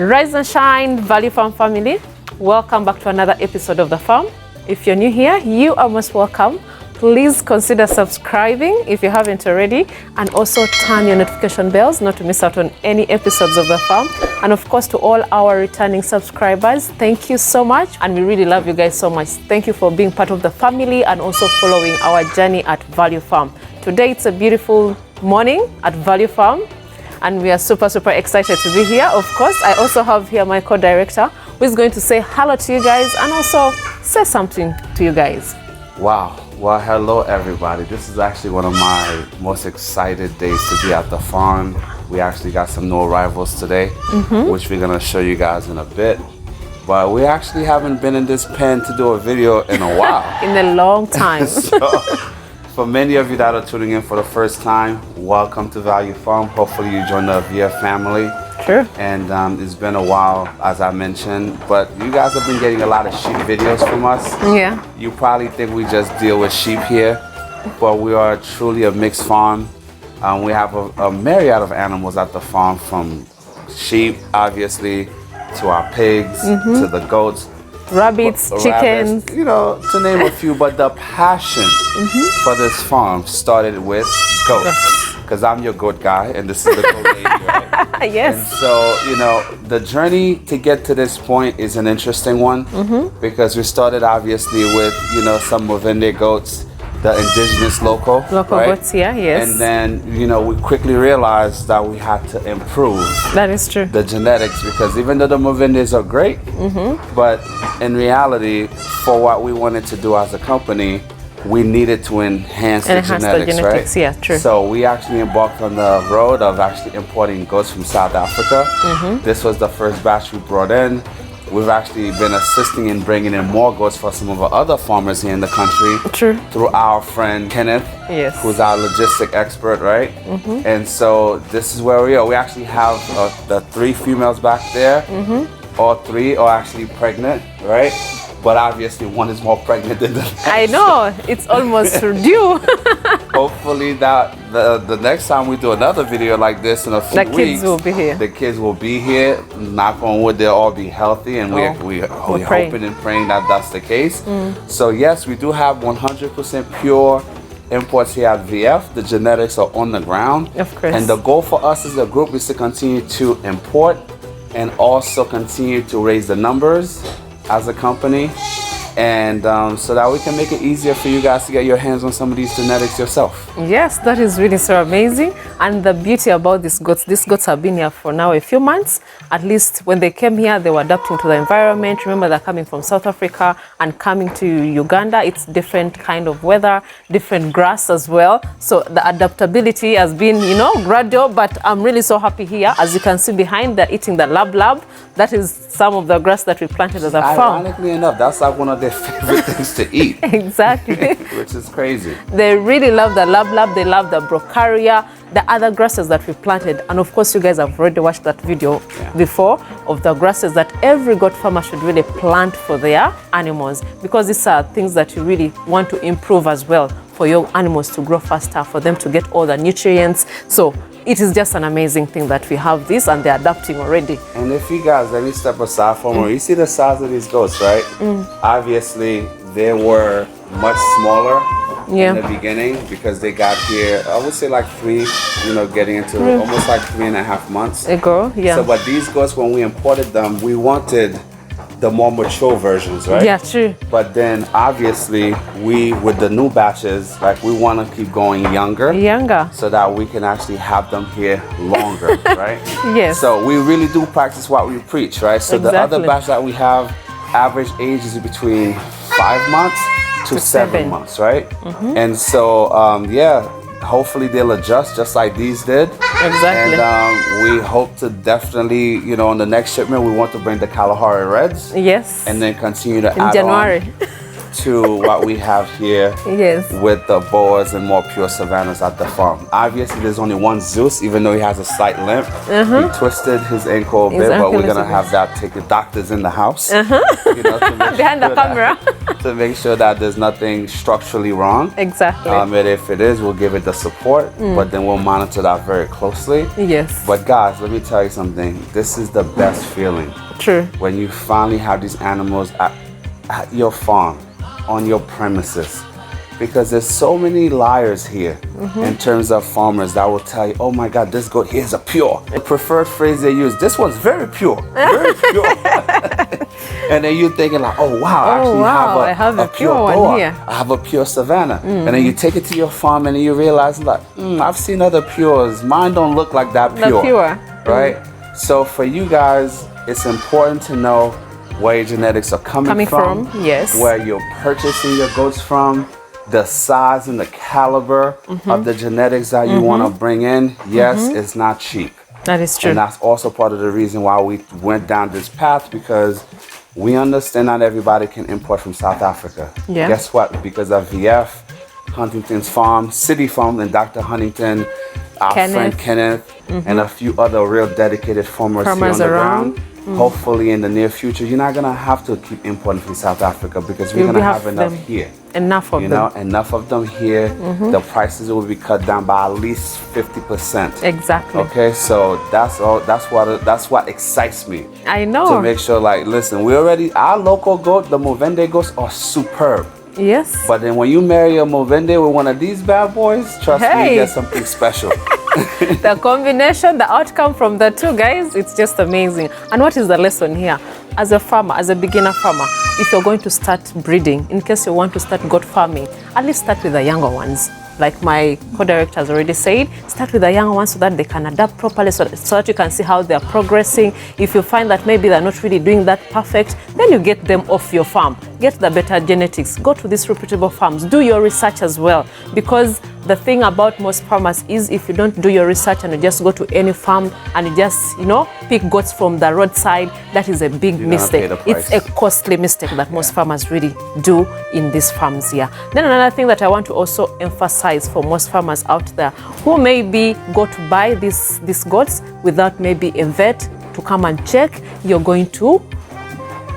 Rise and shine, Value Farm family. Welcome back to another episode of The Farm. If you're new here, you are most welcome. Please consider subscribing if you haven't already, and also turn your notification bells not to miss out on any episodes of The Farm. And of course, to all our returning subscribers, thank you so much. And we really love you guys so much. Thank you for being part of the family and also following our journey at Value Farm. Today, it's a beautiful morning at Value Farm, and we are super excited to be here. Of course, I also have here my co-director who is going to say hello to you guys and also say something to you guys. Wow. Well, hello everybody. This is actually one of my most excited days to be at the farm. We actually got some new arrivals today, which we're gonna show you guys in a bit. But we actually haven't been in this pen to do a video in a while. In a long time. So, for many of you that are tuning in for the first time, welcome to Value Farm. Hopefully you join the VF family. Sure. And it's been a while, as I mentioned, but you guys have been getting a lot of sheep videos from us. Yeah. You probably think we just deal with sheep here, but we are truly a mixed farm. We have a myriad of animals at the farm, from sheep, obviously, to our pigs, to the goats, rabbits, chickens, you know, to name a few. But the passion for this farm started with goats, because I'm your goat guy, and this is the goat lady, right? Yes. And so, you know, the journey to get to this point is an interesting one, because we started obviously with, you know, some Movende goats, the indigenous local right? goats, yeah, yes. And then, you know, we quickly realized that we had to improve That is true. the genetics, because even though the Movendes are great, but in reality, for what we wanted to do as a company, we needed to enhance the genetics, right? Yeah, true. So we actually embarked on the road of actually importing goats from South Africa. This was the first batch we brought in. We've actually been assisting in bringing in more goats for some of our other farmers here in the country. True. Through our friend Kenneth, Yes. who's our logistic expert, right? And so this is where we are. We actually have the 3 females back there. All 3 are actually pregnant, right? But obviously one is more pregnant than the next. I know, it's almost due. Hopefully that the next time we do another video like this in a few weeks, the kids will be here. The kids will be here. Knock on wood, they'll all be healthy, and we're hoping and praying that that's the case. So yes, we do have 100% pure imports here at VF. The genetics are on the ground. Of course. And the goal for us as a group is to continue to import and also continue to raise the numbers as a company, and so that we can make it easier for you guys to get your hands on some of these genetics yourself. Yes, that is really so amazing. And the beauty about these goats have been here for now a few months. At least when they came here, they were adapting to the environment. Remember, they're coming from South Africa and coming to Uganda. It's different kind of weather, different grass as well. So the adaptability has been, you know, gradual, but I'm really so happy here. As you can see behind, they're eating the lab. That is some of the grass that we planted as a farm. Ironically enough, that's like one of their favorite things to eat. Exactly. Which is crazy. They really love the lab, they love the brocaria, the other grasses that we planted. And of course, you guys have already watched that video before of the grasses that every goat farmer should really plant for their animals, because these are things that you really want to improve as well, for your animals to grow faster, for them to get all the nutrients. So it is just an amazing thing that we have this, and they're adapting already. And if you guys, let me step aside for a moment. You see the size of these goats, right? Obviously, they were much smaller in the beginning, because they got here, I would say like 3, you know, getting into almost like 3.5 months ago. Yeah. So, but these goats, when we imported them, we wanted the more mature versions, right? Yeah, true. But then obviously with the new batches, like, we want to keep going younger, so that we can actually have them here longer, right? Yes. So we really do practice what we preach, right? So the other batch that we have, average age is between 5 months to 7 months, right? And so yeah, hopefully they'll adjust just like these did. Exactly. And we hope to definitely, you know, on the next shipment, we want to bring the Kalahari Reds. Yes. And then continue to in January. to what we have here Yes. with the boers and more pure savannas at the farm. Obviously, there's only one Zeus, even though he has a slight limp. He twisted his ankle a bit, but we're gonna have that take the doctors in the house. You know, to make Behind the camera. to make sure that there's nothing structurally wrong. Exactly. And if it is, we'll give it the support, but then we'll monitor that very closely. Yes. But guys, let me tell you something. This is the best feeling. True. When you finally have these animals at your farm, on your premises. Because there's so many liars here in terms of farmers that will tell you, oh my God, this goat here is a pure. The preferred phrase they use, this one's very pure, very pure. And then you're thinking like, oh wow, I have a pure one boer. here. I have a pure Savana. And then you take it to your farm and then you realize like, I've seen other pures. Mine don't look like that pure. The pure. Right? So for you guys, it's important to know where your genetics are coming from. Yes. Where you're purchasing your goats from, the size and the caliber of the genetics that you want to bring in. Yes, it's not cheap. That is true. And that's also part of the reason why we went down this path, because we understand not everybody can import from South Africa. Yeah. Guess what? Because of VF, Huntington's Farm, City Farm, and Dr. Huntington, our friend Kenneth, and a few other real dedicated farmers here on the ground. Hopefully in the near future, you're not going to have to keep importing from South Africa, because we're going to have enough here. Enough of them. Enough of them here. The prices will be cut down by at least 50%. Exactly. Okay, so that's what excites me. I know. To make sure, like, listen, our local goat, the Movende goats, are superb. Yes. But then when you marry a Movende with one of these bad boys, trust me, you get something special. The combination, the outcome from the two guys, it's just amazing. And what is the lesson here? As a farmer, as a beginner farmer, if you're going to start breeding, in case you want to start goat farming, at least start with the younger ones. Like my co-director has already said, start with the younger ones so that they can adapt properly, so that you can see how they're progressing. If you find that maybe they're not really doing that perfect, then you get them off your farm. Get the better genetics. Go to these reputable farms. Do your research as well. Because the thing about most farmers is, if you don't do your research and you just go to any farm and you just, pick goats from the roadside, that is a big mistake. It's a costly mistake that most farmers really do in these farms here. Then another thing that I want to also emphasize for most farmers out there who maybe go to buy these goats without maybe a vet to come and check, you're going to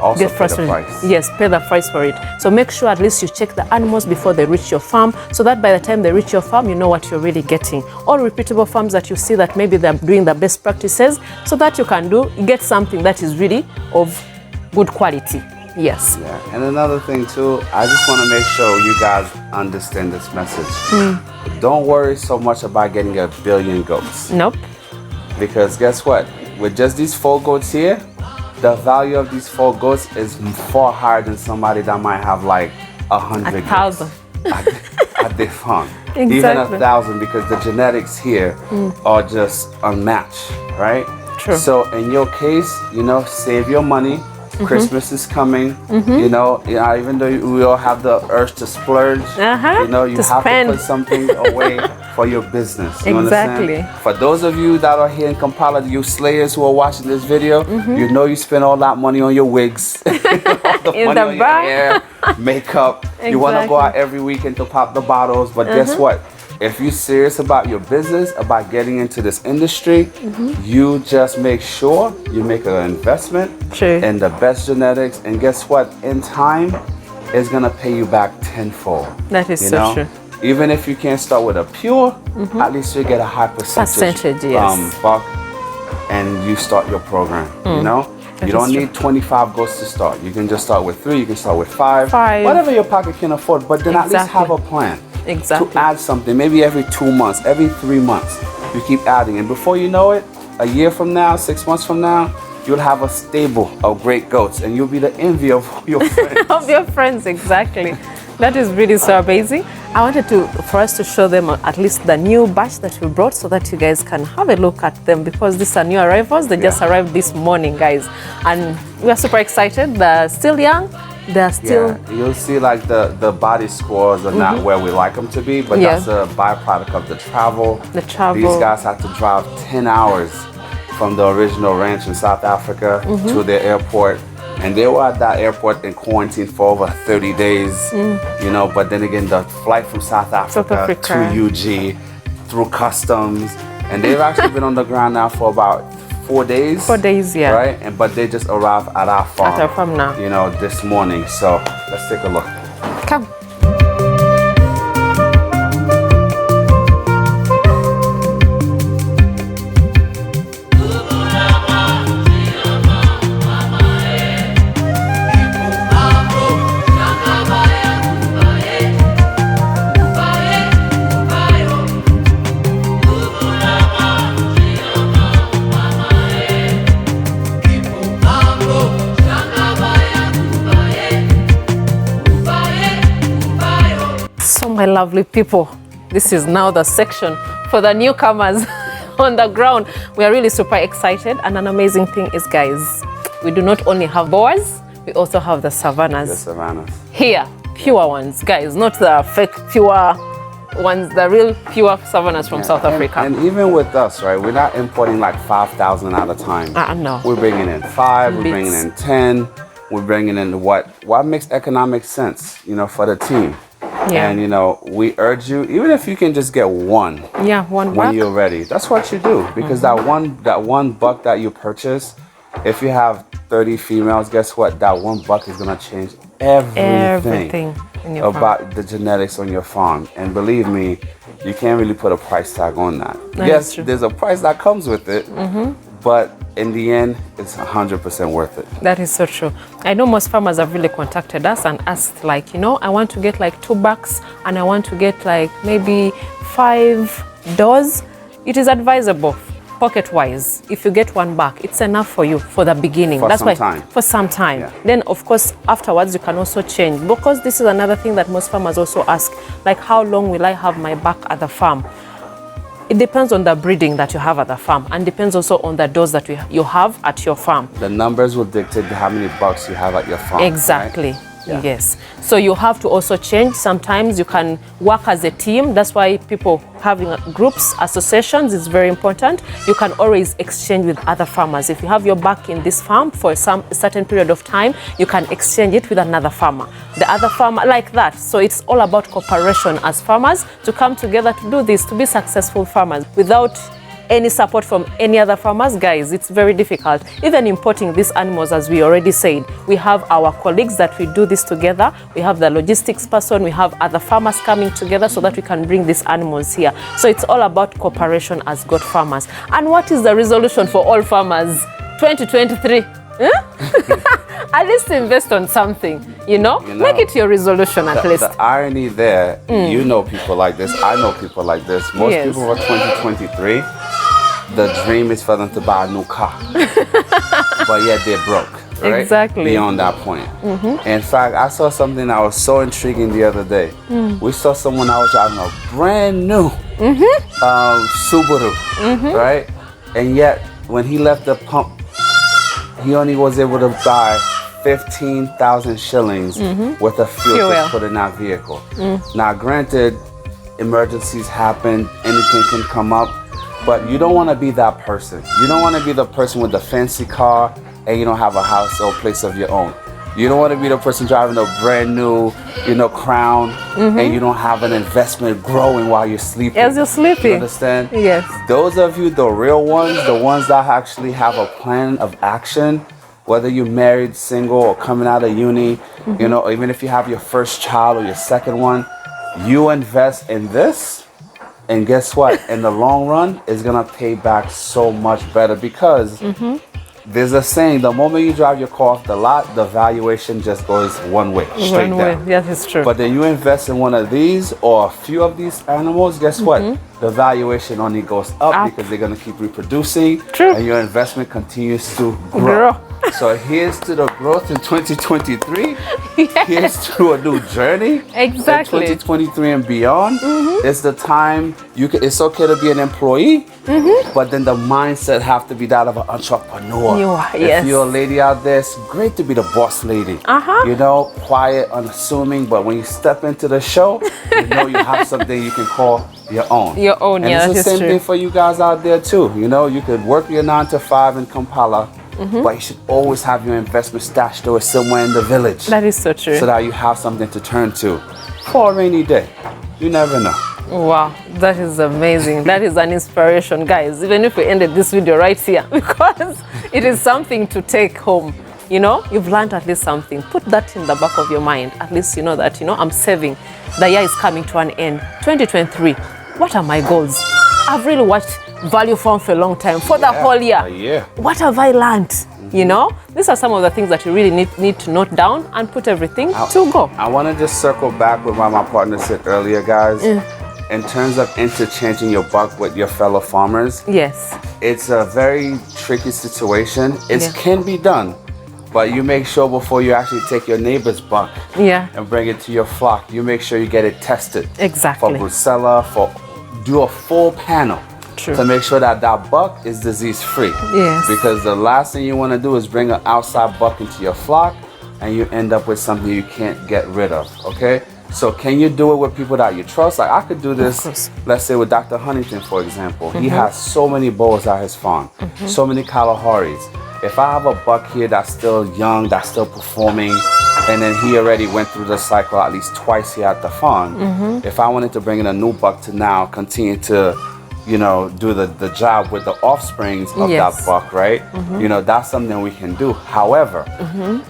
also get frustrated. Pay the price. Yes, pay the price for it. So make sure at least you check the animals before they reach your farm, so that by the time they reach your farm, you know what you're really getting. All reputable farms that you see that maybe they're doing the best practices, so that you can get something that is really of good quality. Yes. Yeah. And another thing too, I just want to make sure you guys understand this message. Don't worry so much about getting 1 billion goats. Nope. Because guess what? With just these 4 goats here, the value of these 4 goats is far higher than somebody that might have like 100 1,000 at their farm. Exactly. Even 1,000, because the genetics here are just unmatched, right? True. So in your case, save your money. Christmas is coming. Even though we all have the urge to splurge, you have to put something away for your business. You understand? For those of you that are here in Kampala, you slayers who are watching this video, you spend all that money on your wigs, all the money on your hair, makeup. You want to go out every weekend to pop the bottles, but guess what? If you're serious about your business, about getting into this industry, you just make sure you make an investment in the best genetics, and guess what? In time, it's gonna pay you back tenfold. That is so true. Even if you can't start with a pure, at least you get a high percentage buck, and you start your program. You don't need 25 goats to start. You can just start with 3. You can start with 5. Whatever your pocket can afford, but then at least have a plan. To add something, maybe every 2 months, every 3 months, you keep adding. And before you know it, a year from now, 6 months from now, you'll have a stable of great goats, and you'll be the envy of your friends. Of your friends, exactly. That is really so amazing. I wanted for us to show them at least the new batch that we brought, so that you guys can have a look at them, because these are new arrivals. They just arrived this morning, guys. And we are super excited. They're still young. They're still... Yeah, you'll see like the body scores are not where we like them to be, but that's a byproduct of the travel. These guys have to drive 10 hours from the original ranch in South Africa to the airport, And they were at that airport in quarantine for over 30 days, you know, but then again, the flight from South Africa to UG through customs, and they've actually been on the ground now for about 4 days. 4 days, yeah. Right? But they just arrived at our farm. At our farm now. You know, this morning. So let's take a look. Come. My lovely people, this is now the section for the newcomers on the ground. We are really super excited, and an amazing thing is, guys, we do not only have boers, we also have the Savanas. The Savanas. Here, pure ones, guys, not the fake pure ones, the real pure Savanas from South Africa. And even with us, right, we're not importing like 5,000 at a time. No. We're bringing in 5, we're bringing in 10, we're bringing in what makes economic sense, you know, for the team. Yeah. And, you know, we urge you, even if you can just get one. Yeah, one when buck. you're ready. That's what you do. Because that one buck that you purchase, if you have 30 females, guess what? That one buck is going to change everything in your about farm. the genetics on your farm. And believe me, you can't really put a price tag on that. Yes, there's a price that comes with it, but in the end, it's 100% worth it. That is so true. I know most farmers have really contacted us and asked, like, you know, I want to get like 2 bucks and I want to get like maybe 5 does. It is advisable, pocket-wise, if you get 1 buck, it's enough for you for the beginning. For some time. Yeah. Then, of course, afterwards, you can also change. Because this is another thing that most farmers also ask, like, how long will I have my buck at the farm? It depends on the breeding that you have at the farm, and depends also on the dose that you have at your farm. The numbers will dictate how many bucks you have at your farm. Exactly. Right? Yeah. Yes. So you have to also change. Sometimes you can work as a team. That's why people having groups, associations is very important. You can always exchange with other farmers. If you have your buck in this farm for a certain period of time, you can exchange it with another farmer. The other farmer, like that. So it's all about cooperation as farmers to come together to do this, to be successful farmers. Without any support from any other farmers, guys, it's very difficult. Even importing these animals, as we already said, we have our colleagues that we do this together. We have the logistics person, we have other farmers coming together so that we can bring these animals here. So it's all about cooperation as goat farmers. And what is the resolution for all farmers? 2023. At least invest on something, you know? Make it your resolution at least. The irony there, you know people like this, I know people like this. Most people for 2023, the dream is for them to buy a new car. But yet they're broke, right? Exactly. Beyond that point. In fact, I saw something that was so intriguing the other day. We saw someone that was driving a brand new Subaru, right? And yet, when he left the pump, he only was able to buy 15,000 shillings worth of fuel to put in that vehicle. Now, granted, emergencies happen, anything can come up, but you don't want to be that person. You don't want to be the person with the fancy car and you don't have a house or place of your own. You don't want to be the person driving a brand new, Crown, and you don't have an investment growing while you're sleeping. As you're sleeping. You understand? Yes. Those of you, the real ones, the ones that actually have a plan of action, whether you're married, single, or coming out of uni, or even if you have your first child or your second one, you invest in this, and guess what? In the long run, it's gonna pay back so much better because there's a saying, the moment you drive your car off the lot, the valuation just goes one way, straight down. Yeah, that's true. But then you invest in one of these or a few of these animals, guess what? The valuation only goes up because they're going to keep reproducing. True. And your investment continues to grow. So here's to the growth in 2023. Yes. Here's to a new journey. Exactly. In 2023 and beyond. It's the time it's okay to be an employee, but then the mindset have to be that of an entrepreneur. If you're a lady out there, it's great to be the boss lady. Quiet, unassuming, but when you step into the show, you have something you can call your own. Your own, and it's the same thing for you guys out there too. You could work your 9 to 5 in Kampala, but you should always have your investment stashed away somewhere in the village. That is so true. So that you have something to turn to for a rainy day. You never know. Wow, that is amazing. That is an inspiration, guys. Even if we ended this video right here, because it is something to take home. You know, you've learned at least something. Put that in the back of your mind. At least you know that, you know, I'm saving. The year is coming to an end. 2023. What are my goals? I've really watched Value Farm for a long time. For the whole year. What have I learned? You know, these are some of the things that you really need to note down and put everything to go. I want to just circle back with what my partner said earlier, guys. In terms of interchanging your buck with your fellow farmers. Yes. It's a very tricky situation. It can be done. But you make sure before you actually take your neighbor's buck and bring it to your flock, you make sure you get it tested. Exactly. For brucella, do a full panel. True. To make sure that that buck is disease-free. Yes. Because the last thing you want to do is bring an outside buck into your flock and you end up with something you can't get rid of, okay? So can you do it with people that you trust? Like I could do this, let's say with Dr. Huntington, for example. He has so many boas at his farm, so many Kalaharis. If I have a buck here that's still young, that's still performing, and then he already went through the cycle at least twice here at the farm, if I wanted to bring in a new buck to now continue to, you know, do the job with the offsprings of that buck, right? You know, that's something we can do. However,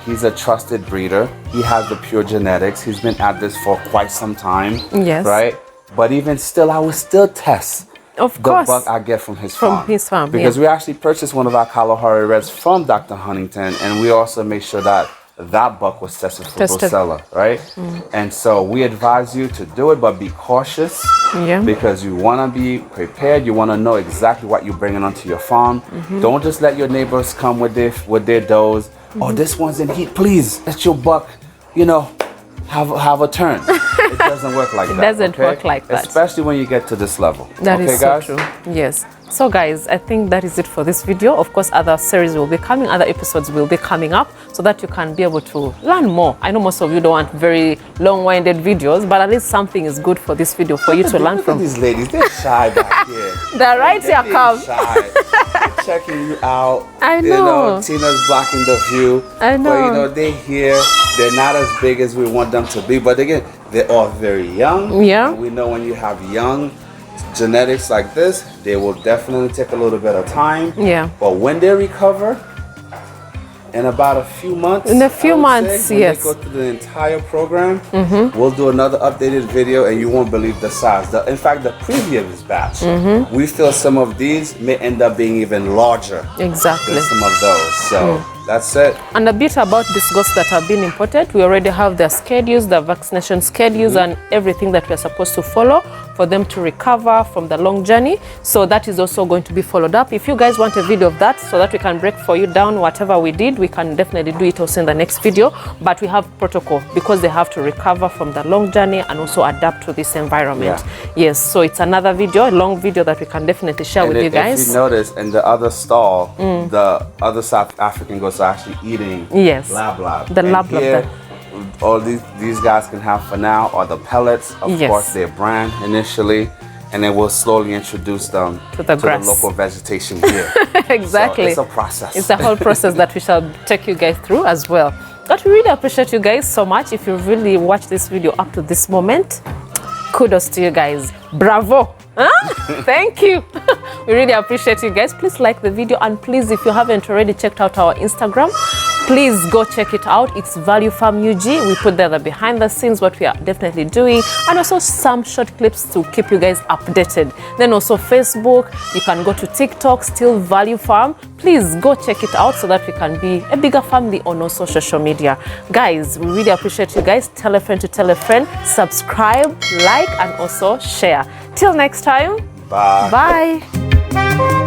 he's a trusted breeder. He has the pure genetics. He's been at this for quite some time, right? But even still, I would still test the buck I get from his farm. Because we actually purchased one of our Kalahari Reds from Dr. Huntington, and we also made sure that that buck was tested for brucella, right? And so we advise you to do it, but be cautious because you want to be prepared. You want to know exactly what you're bringing onto your farm. Don't just let your neighbors come with their does. Oh, this one's in heat. Please, let your buck, you know, have a turn. It doesn't work like that. It doesn't work like that. Especially when you get to this level. That is so guys? true. Yes. So guys, I think that is it for this video. Of course, other series will be coming, other episodes will be coming up so that you can be able to learn more. I know most of you don't want very long-winded videos, but at least something is good for this video for you to learn from. These ladies, they're shy back here. They're right here, come. They're checking you out. I know. You know, Tina's blocking the view. I know. But you know, they're here. They're not as big as we want them to be, but again, they're all very young. Yeah. And we know when you have young genetics like this, they will definitely take a little bit of time. Yeah. But when they recover, in about a few months, in a few months, when they go through the entire program, we'll do another updated video, and you won't believe the size. In fact, the previous batch, we feel some of these may end up being even larger than some of those. So that's it. And a bit about these goats that have been imported, we already have their schedules, the vaccination schedules, and everything that we're supposed to follow for them to recover from the long journey. So that is also going to be followed up. If you guys want a video of that so that we can break for you down whatever we did, we can definitely do it also in the next video. But we have protocol because they have to recover from the long journey and also adapt to this environment. Yes, so it's another video, a long video that we can definitely share with you guys. If you notice, in the other stall, the other South African goats are actually eating lab. The lab. All these guys can have for now are the pellets, of course, their brand initially, and then we'll slowly introduce them to the local vegetation here. Exactly. So it's a process. It's a whole process that we shall take you guys through as well. But we really appreciate you guys so much. If you really watched this video up to this moment, kudos to you guys. Bravo. Thank you. We really appreciate you guys. Please like the video, and please, if you haven't already checked out our Instagram, please go check it out. It's Value Farm UG. We put there the behind the scenes, what we are definitely doing, and also some short clips to keep you guys updated. Then also Facebook, you can go to TikTok, still Value Farm. Please go check it out so that we can be a bigger family on also social media. Guys, we really appreciate you guys. Tell a friend to tell a friend. Subscribe, like, and also share. Till next time. Bye. Bye.